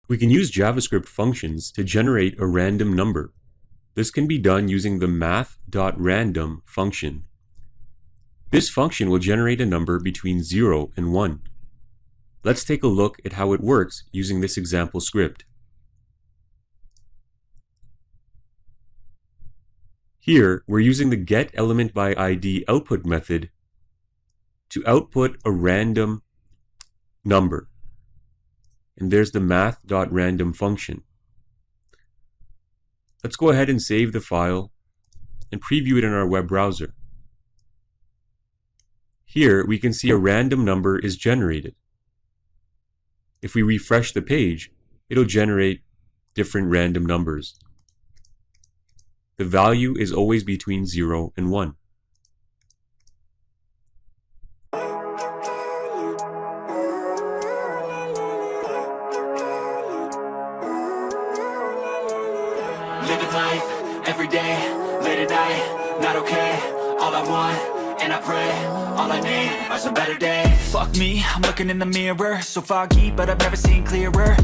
We can use JavaScript functions to generate a random number. This can be done using the math.random function. This function will generate a number between 0 and 1. Let's take a look at how it works using this example script. Here, we're using the getElementById output method to output a random number. And there's the math.random function. Let's go ahead and save the file and preview it in our web browser. Here, we can see a random number is generated. If we refresh the page, it'll generate different random numbers. The value is always between 0 and 1. Living life, every day, late at night, not okay. All I want, and I pray, all I need are some better days. Fuck me, I'm looking in the mirror, so foggy, but I've never seen clearer.